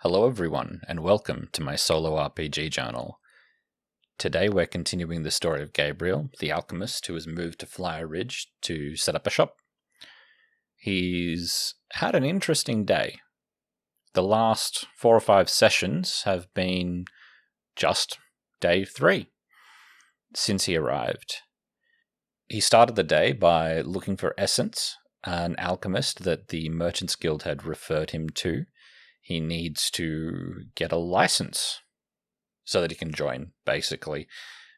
Hello everyone, and welcome to my solo RPG journal. Today we're continuing the story of Gabriel, the alchemist who has moved to Flyer Ridge to set up a shop. He's had an interesting day. The last 4 or 5 sessions have been just day 3 since he arrived. He started the day by looking for Essence, an alchemist that the Merchants Guild had referred him to. He needs to get a license so that he can join, basically,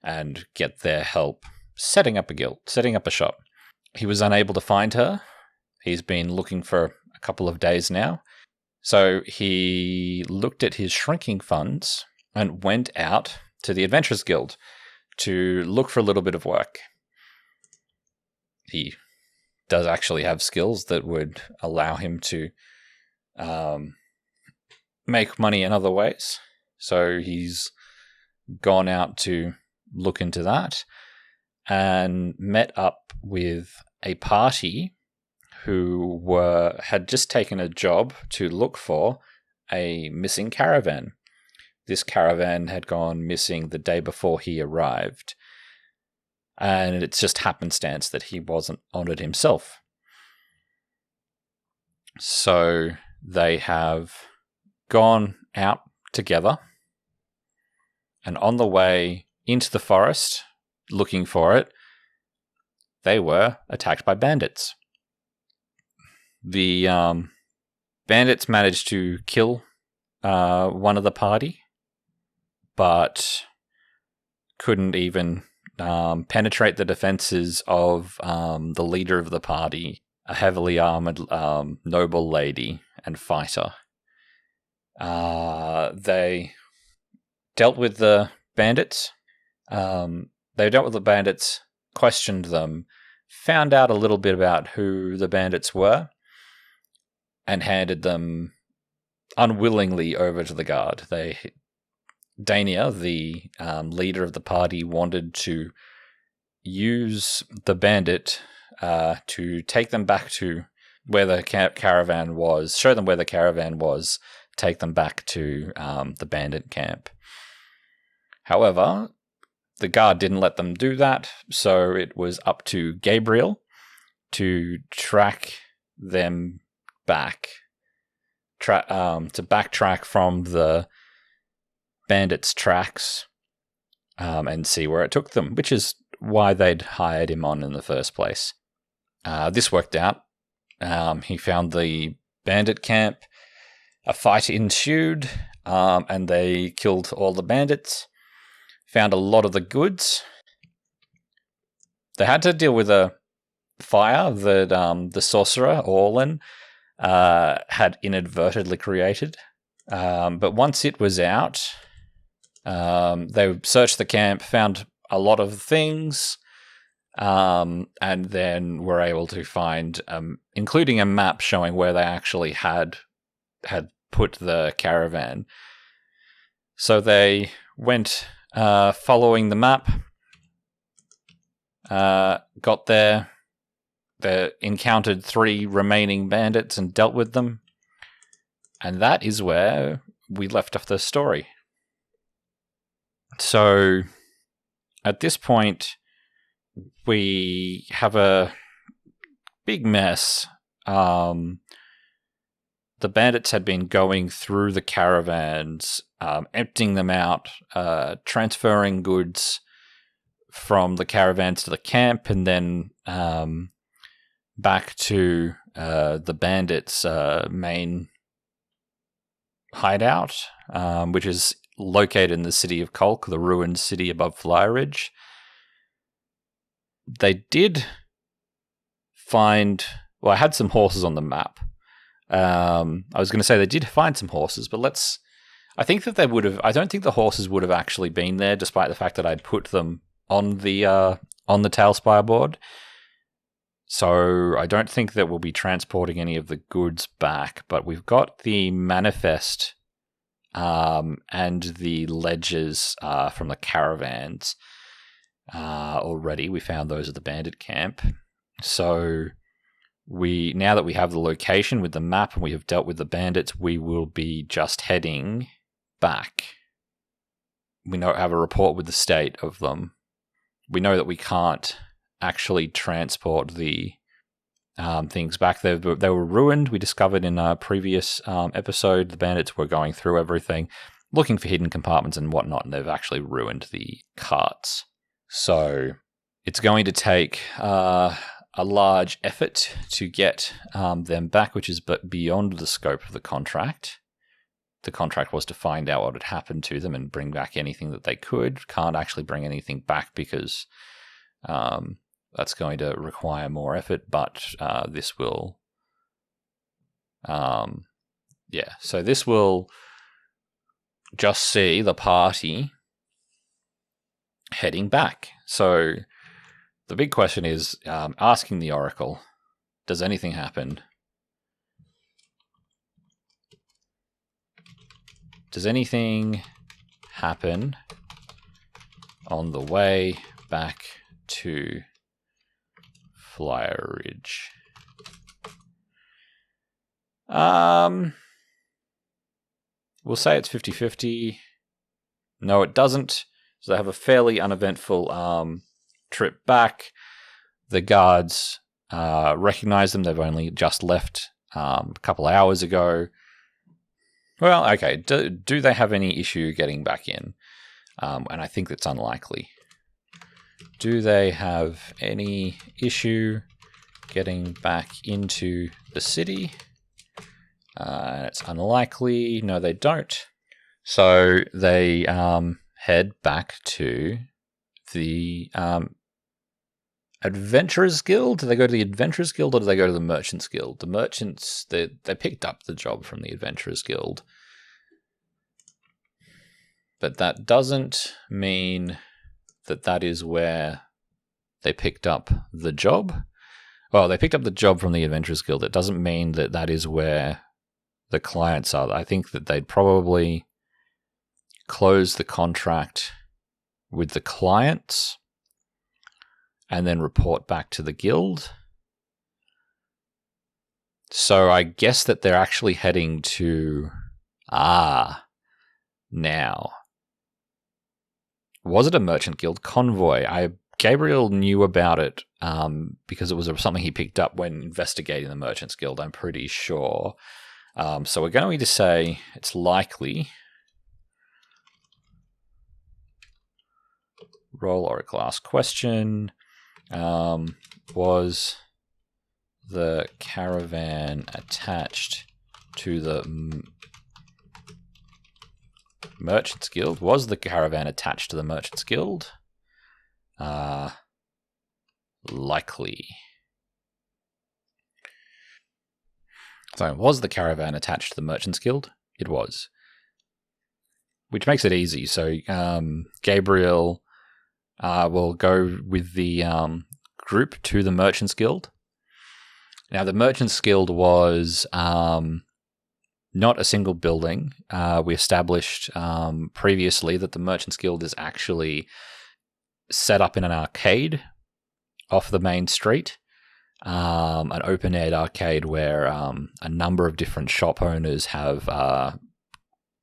and get their help setting up a guild, setting up a shop. He was unable to find her. He's been looking for a couple of days now. So he looked at his shrinking funds and went out to the Adventurers Guild to look for a little bit of work. He does actually have skills that would allow him to make money in other ways. So he's gone out to look into that and met up with a party who had just taken a job to look for a missing caravan. This caravan had gone missing the day before he arrived, and it's just happenstance that he wasn't on it himself. So they have gone out together, and on the way into the forest looking for it, they were attacked by bandits. The bandits managed to kill one of the party, but couldn't even penetrate the defenses of the leader of the party, a heavily armored noble lady and fighter. They dealt with the bandits. Questioned them, found out a little bit about who the bandits were, and handed them unwillingly over to the guard. Dania, the leader of the party, wanted to use the bandit to take them back to where the caravan was, show them where the caravan was, take them back to the bandit camp. However, the guard didn't let them do that, so it was up to Gabriel to track them back, to backtrack from the bandits' tracks and see where it took them, which is why they'd hired him on in the first place. This worked out. He found the bandit camp. A fight ensued, and they killed all the bandits. Found a lot of the goods. They had to deal with a fire that the sorcerer, Orlin, had inadvertently created. But once it was out, they searched the camp, found a lot of things, and then were able to find, including a map showing where they actually had put the caravan. So they went following the map, got there, they encountered 3 remaining bandits and dealt with them, and that is where we left off the story. So at this point, we have a big mess. The bandits had been going through the caravans, emptying them out, transferring goods from the caravans to the camp, and then back to the bandits' main hideout, which is located in the city of Kolk, the ruined city above Flyer Ridge. They did find... Well, I had some horses on the map. I was going to say they did find some horses, but I think that they would have... I don't think the horses would have actually been there, despite the fact that I'd put them on the Tailspire board. So I don't think that we'll be transporting any of the goods back, but we've got the manifest and the ledgers from the caravans already. We found those at the bandit camp. So now that we have the location with the map and we have dealt with the bandits, we will be just heading back. We have a report with the state of them. We know that we can't actually transport the things back. They were ruined. We discovered in a previous episode, the bandits were going through everything, looking for hidden compartments and whatnot, and they've actually ruined the carts. So it's going to take a large effort to get them back, which is beyond the scope of the contract. The contract was to find out what had happened to them and bring back anything that they could. Can't actually bring anything back because that's going to require more effort, but this will... So this will just see the party heading back. So the big question is asking the Oracle, does anything happen? Does anything happen on the way back to Flyer Ridge? We'll say it's 50-50. No, it doesn't. So they have a fairly uneventful trip back. The guards recognize them. They've only just left a couple hours ago. Well, okay. Do they have any issue getting back in? And I think that's unlikely. Do they have any issue getting back into the city? It's unlikely. No, they don't. So they head back to the Adventurers Guild. Do they go to the Adventurers Guild or do they go to the Merchants Guild? The Merchants, they picked up the job from the Adventurers Guild. But that doesn't mean that is where they picked up the job. Well, they picked up the job from the Adventurers Guild. It doesn't mean that is where the clients are. I think that they'd probably close the contract with the clients and then report back to the guild. So I guess that they're actually heading to... now. Was it a Merchant Guild convoy? Gabriel knew about it because it was something he picked up when investigating the Merchants Guild, I'm pretty sure. So we're going to say it's likely. Roll Oracle ask question. Was the caravan attached to the Merchants Guild? Was the caravan attached to the Merchants Guild? Likely. So, was the caravan attached to the Merchants Guild? It was. Which makes it easy. So, Gabriel will go with the group to the Merchants Guild. Now, the Merchants Guild was not a single building. We established previously that the Merchants Guild is actually set up in an arcade off the main street. An open-air arcade where a number of different shop owners have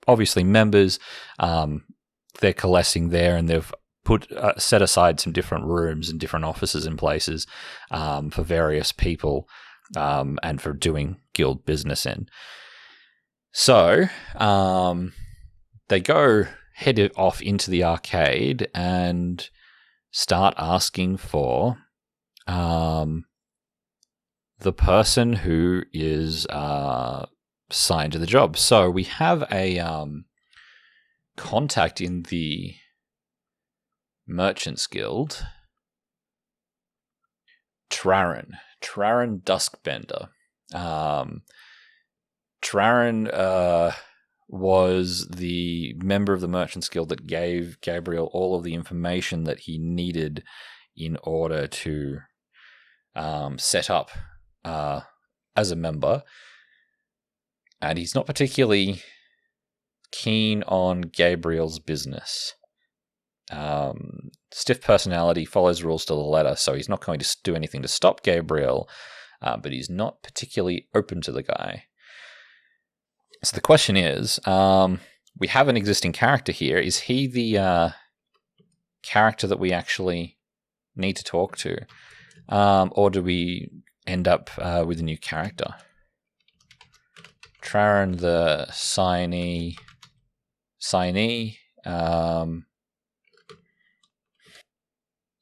obviously members. They're coalescing there, and they've set aside some different rooms and different offices and places for various people and for doing guild business in. So they head off into the arcade and start asking for the person who is signed to the job. So we have a contact in the Merchants Guild, Traran Duskbender. Traran was the member of the Merchants Guild that gave Gabriel all of the information that he needed in order to set up as a member. And he's not particularly keen on Gabriel's business. Stiff personality, follows rules to the letter, so he's not going to do anything to stop Gabriel. but he's not particularly open to the guy. So the question is, we have an existing character here. Is he the character that we actually need to talk to? Or do we end up with a new character? Traran the signee, the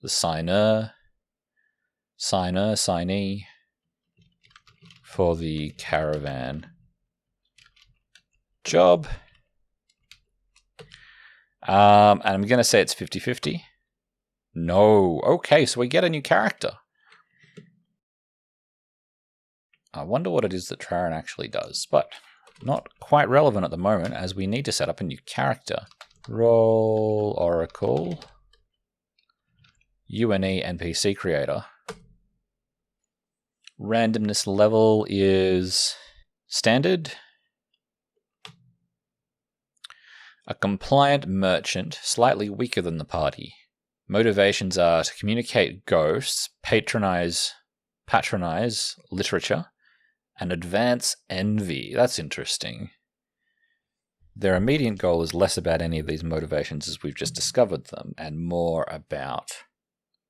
signee for the caravan job. And I'm going to say it's 50-50. No. Okay, so we get a new character. I wonder what it is that Traran actually does, but not quite relevant at the moment as we need to set up a new character. Roll Oracle. UNE NPC creator. Randomness level is standard. A compliant merchant, slightly weaker than the party. Motivations are to communicate ghosts, patronize literature, and advance envy. That's interesting. Their immediate goal is less about any of these motivations as we've just discovered them, and more about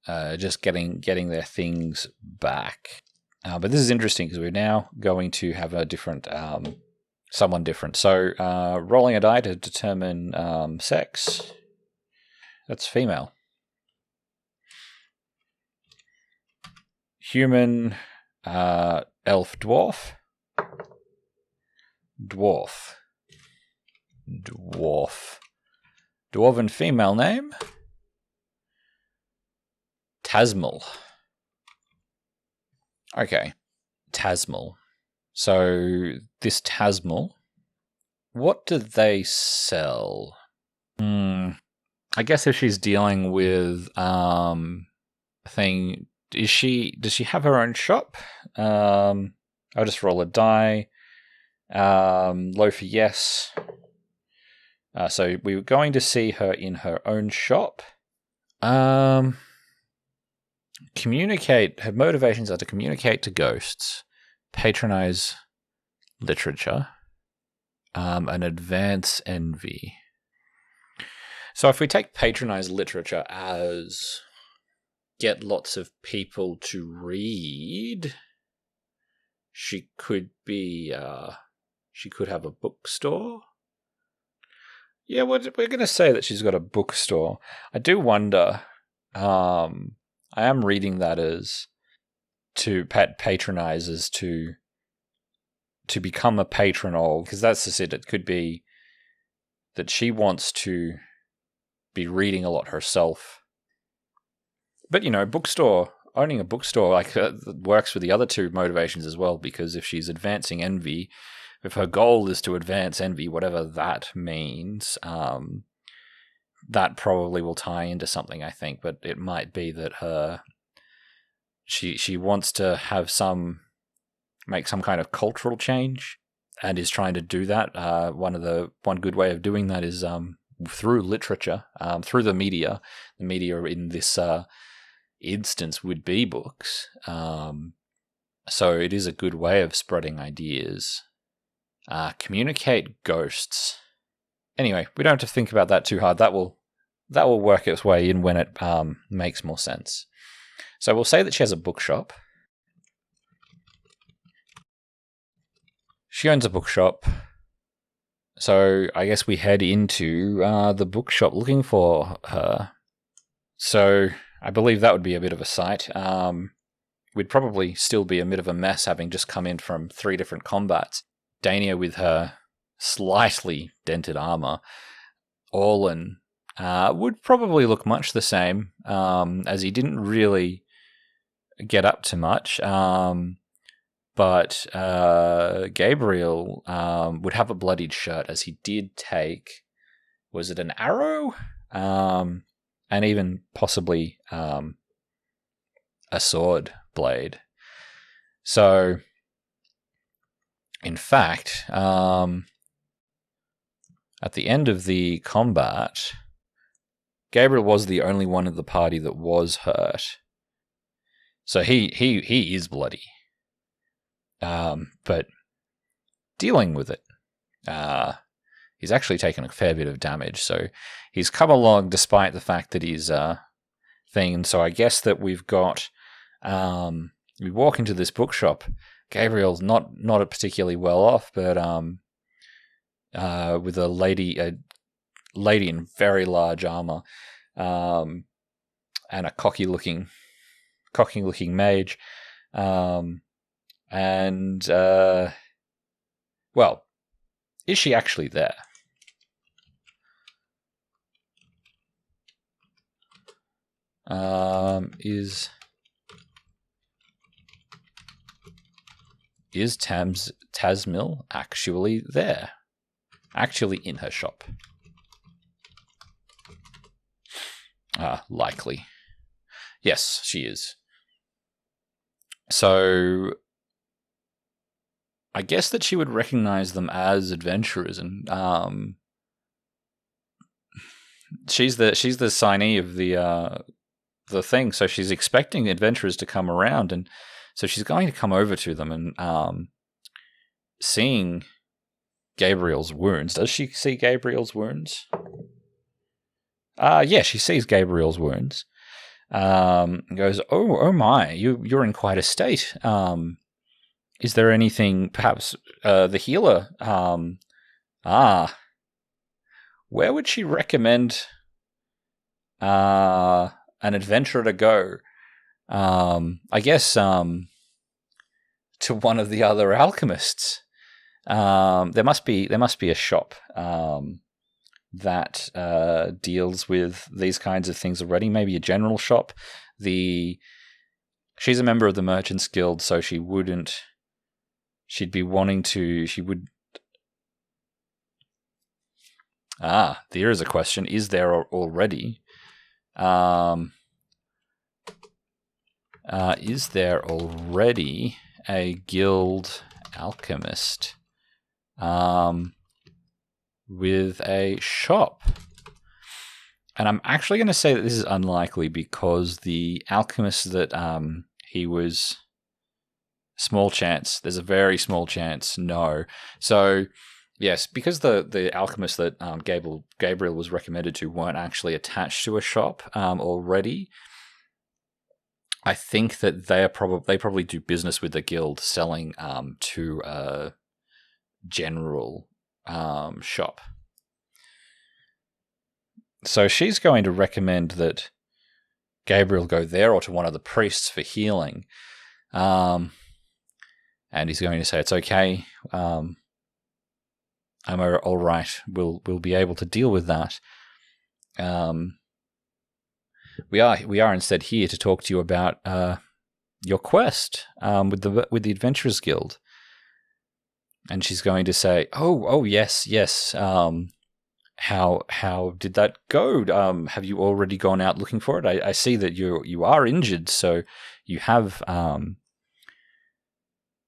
just getting their things back. But this is interesting because we're now going to have a different, someone different. So rolling a die to determine sex. That's female. Human, elf, dwarf. Dwarven female name. Tazmyl. Okay, Tazmyl. So this Tazmyl, what do they sell? I guess if she's dealing with thing, does she have her own shop? I'll just roll a die. Low for yes. So we were going to see her in her own shop. Communicate. Her motivations are to communicate to ghosts, patronize literature, and advance envy. So if we take patronize literature as get lots of people to read, she could be. She could have a bookstore. Yeah, we're going to say that she's got a bookstore. I do wonder. I am reading that as to patronize, as to become a patron of, because that's just it. It could be that she wants to be reading a lot herself. But, bookstore, owning a bookstore works with the other two motivations as well, because if she's advancing envy, if her goal is to advance envy, whatever that means, that probably will tie into something, I think. But it might be that she wants to have make some kind of cultural change, and is trying to do that. One good way of doing that is through literature, through the media. The media in this instance would be books. So it is a good way of spreading ideas. Communicate ghosts. Anyway, we don't have to think about that too hard. That will work its way in when it makes more sense. So we'll say that she has a bookshop. She owns a bookshop. So I guess we head into the bookshop looking for her. So I believe that would be a bit of a sight. We'd probably still be a bit of a mess having just come in from 3 different combats. Dania with her slightly dented armor. Orlin would probably look much the same, as he didn't really get up to much. But Gabriel would have a bloodied shirt, as he did take, was it an arrow? And even possibly a sword blade. So, in fact, at the end of the combat, Gabriel was the only one of the party that was hurt. So he is bloody. but dealing with it. He's actually taken a fair bit of damage, so he's come along despite the fact that he's thing. So I guess that we've got we walk into this bookshop. Gabriel's not particularly well off, but with a lady in very large armor, and a cocky looking mage, and well, is she actually there? Is Tazmyl actually there? Actually in her shop? Likely. Yes, she is. So I guess that she would recognize them as adventurers, and she's the signee of the thing, so she's expecting adventurers to come around, and so she's going to come over to them and seeing Gabriel's wounds. Does she see Gabriel's wounds? Yeah, she sees Gabriel's wounds. Goes, oh my, you're in quite a state. Is there anything, perhaps the healer? Where would she recommend an adventurer to go? I guess to one of the other alchemists. There must be a shop that deals with these kinds of things already. Maybe a general shop. She's a member of the Merchants Guild, so she wouldn't. She'd be wanting to. She would. There is a question. Is there already? Is there already a guild alchemist with a shop? And I'm actually going to say that this is unlikely because the alchemist that he was, small chance. There's a very small chance. No. So yes, because the alchemist that Gabriel was recommended to weren't actually attached to a shop already. I think that they probably do business with the guild, selling to a general shop. So she's going to recommend that Gabriel go there or to one of the priests for healing, and he's going to say it's okay. I'm all right. We'll be able to deal with that. We are instead here to talk to you about your quest with the Adventurers Guild. And she's going to say, "Oh, yes. How did that go? Have you already gone out looking for it? I see that you are injured, so you have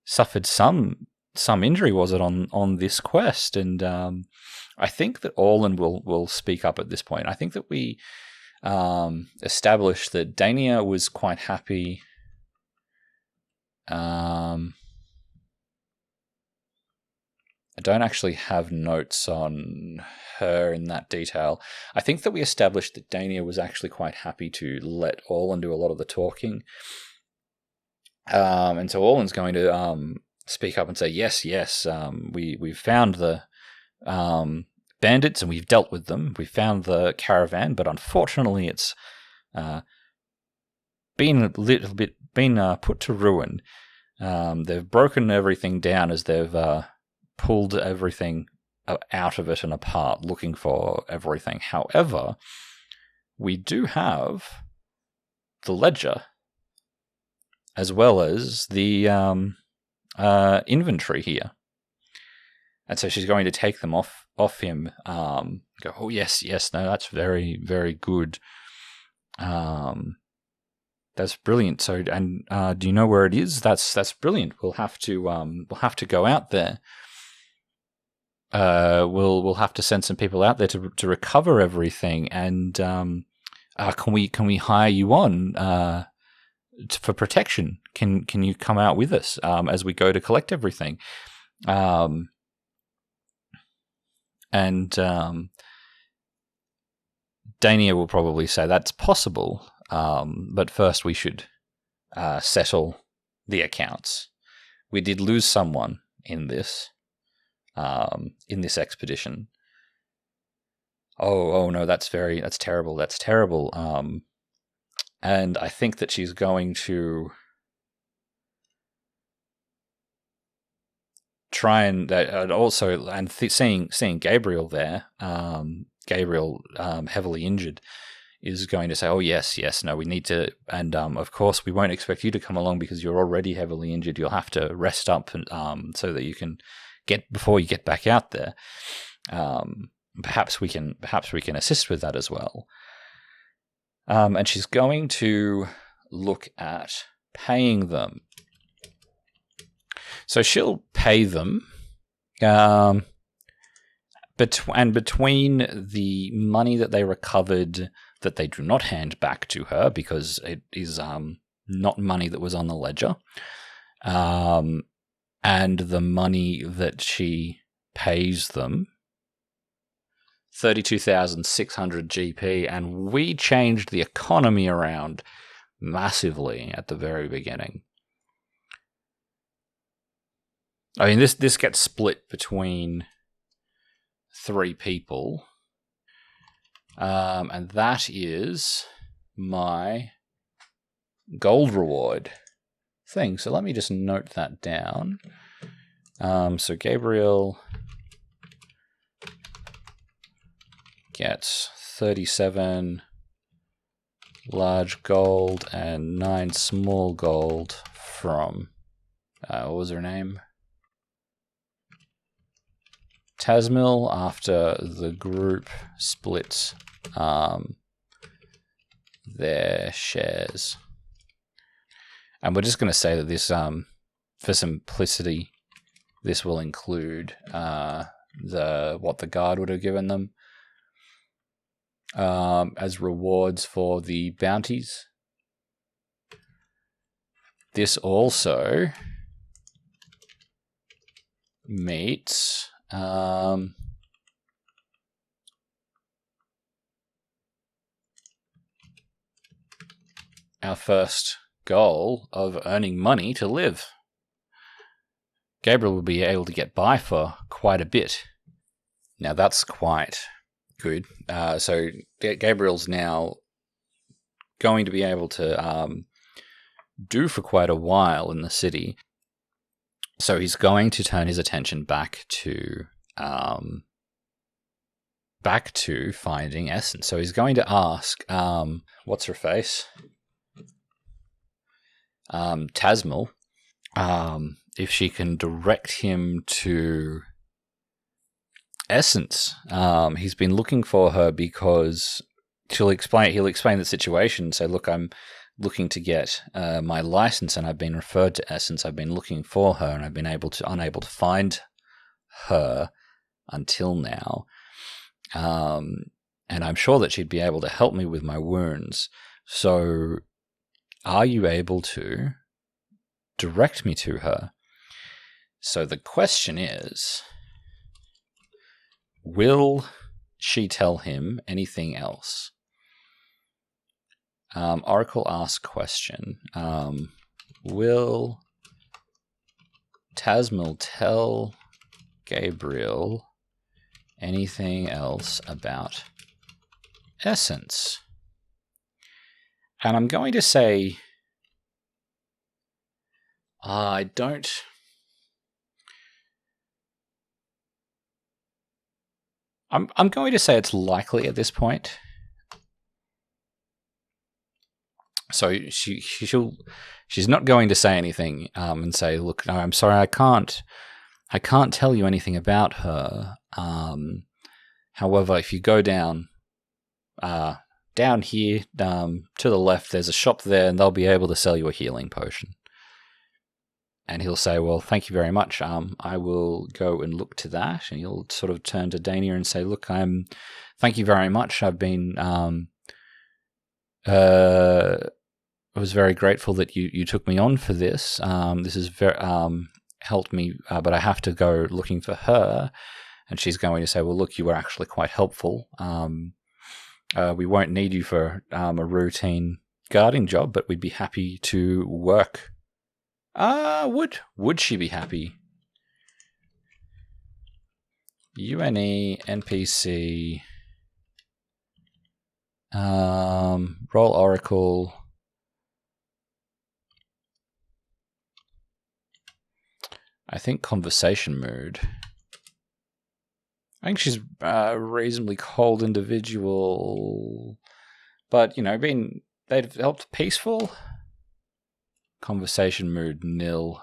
suffered some injury. Was it on this quest?" And I think that Orlin will speak up at this point. I think that we established that Dania was quite happy. I don't actually have notes on her in that detail. I think that we established that Dania was actually quite happy to let Orlin do a lot of the talking. And so Orlin's going to speak up and say, yes, we've found the bandits and we've dealt with them. We found the caravan, but unfortunately it's been a little bit put to ruin. They've broken everything down as they've pulled everything out of it and apart, looking for everything. However, we do have the ledger as well as the inventory here. And so she's going to take them off him. Go, oh, yes, no, that's very, very good. That's brilliant. So, and do you know where it is? That's brilliant. We'll have to go out there. We'll have to send some people out there to recover everything. And can we hire you on for protection. Can you come out with us as we go to collect everything? And Dania will probably say that's possible, but first we should settle the accounts. We did lose someone in this expedition. Oh no, that's terrible. That's terrible. And I think that she's going to try and seeing Gabriel there, Gabriel heavily injured, is going to say, "Oh yes, no, we need to, and of course we won't expect you to come along because you're already heavily injured. You'll have to rest up, and so that you can before you get back out there. Perhaps we can assist with that as well." And she's going to look at paying them. So she'll pay them, between the money that they recovered that they do not hand back to her because it is not money that was on the ledger, and the money that she pays them, 32,600 GP, and we changed the economy around massively at the very beginning. I mean, this gets split between 3 people, and that is my gold reward thing. So let me just note that down. So Gabriel gets 37 large gold and 9 small gold from, what was her name? Tazmyl, after the group splits their shares. And we're just going to say that this, for simplicity, this will include what the guard would have given them as rewards for the bounties. This also meets our first goal of earning money to live. Gabriel will be able to get by for quite a bit. Now that's quite good. So Gabriel's now going to be able to do for quite a while in the city. So he's going to turn his attention back to finding Essence. So he's going to ask, what's her face? Tazmyl, if she can direct him to Essence. He's been looking for her because he'll explain the situation. So look, I'm looking to get my license, and I've been referred to Essence. I've been looking for her, and I've been unable to find her until now. And I'm sure that she'd be able to help me with my wounds. So, are you able to direct me to her? So the question is, will she tell him anything else? Oracle asks question. Will Tazmyl tell Gabriel anything else about Essence? And I'm going to say, I don't. I'm going to say it's likely at this point. So she's not going to say anything and say, look, no, I'm sorry, I can't tell you anything about her. However, if you go down here to the left, there's a shop there, and they'll be able to sell you a healing potion. And he'll say, well, thank you very much. I will go and look to that. And he'll sort of turn to Dania and say, look, thank you very much. I've been was very grateful that you took me on for this. This has very helped me, but I have to go looking for her. And she's going to say, well, look, you were actually quite helpful. We won't need you for a routine guarding job, but we'd be happy to work. Would she be happy? UNE, NPC, roll Oracle. I think conversation mood. I think she's a reasonably cold individual, but they've helped peaceful. Conversation mood nil.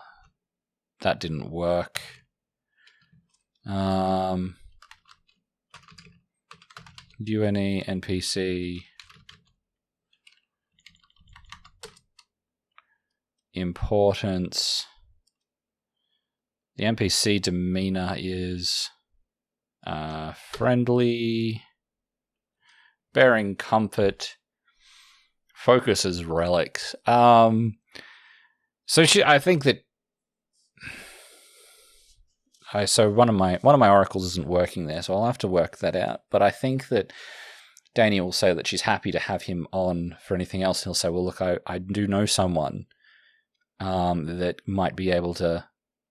That didn't work. UNE NPC importance. The NPC demeanor is friendly, bearing comfort, focus is relics. I think that. So one of my oracles isn't working there, so I'll have to work that out. But I think that Dania will say that she's happy to have him on for anything else. He'll say, "Well, look, I do know someone that might be able to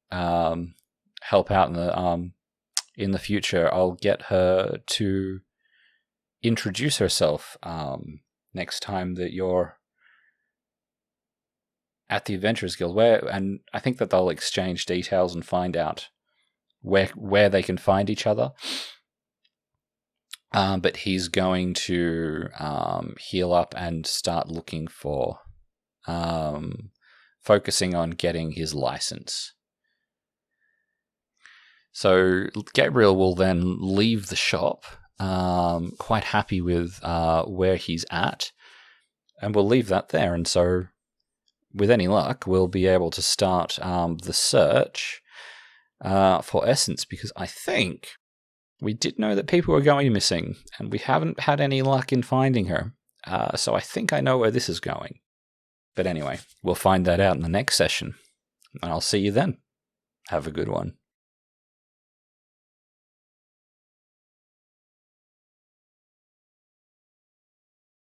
help out in the future. I'll get her to introduce herself next time that you're at the Adventurers Guild." And I think that they'll exchange details and find out where they can find each other. But he's going to heal up and start looking for, focusing on getting his license. So Gabriel will then leave the shop, quite happy with where he's at, and we'll leave that there. And so, with any luck, we'll be able to start the search for Essence, because I think we did know that people were going missing, and we haven't had any luck in finding her. So I think I know where this is going. But anyway, we'll find that out in the next session, and I'll see you then. Have a good one.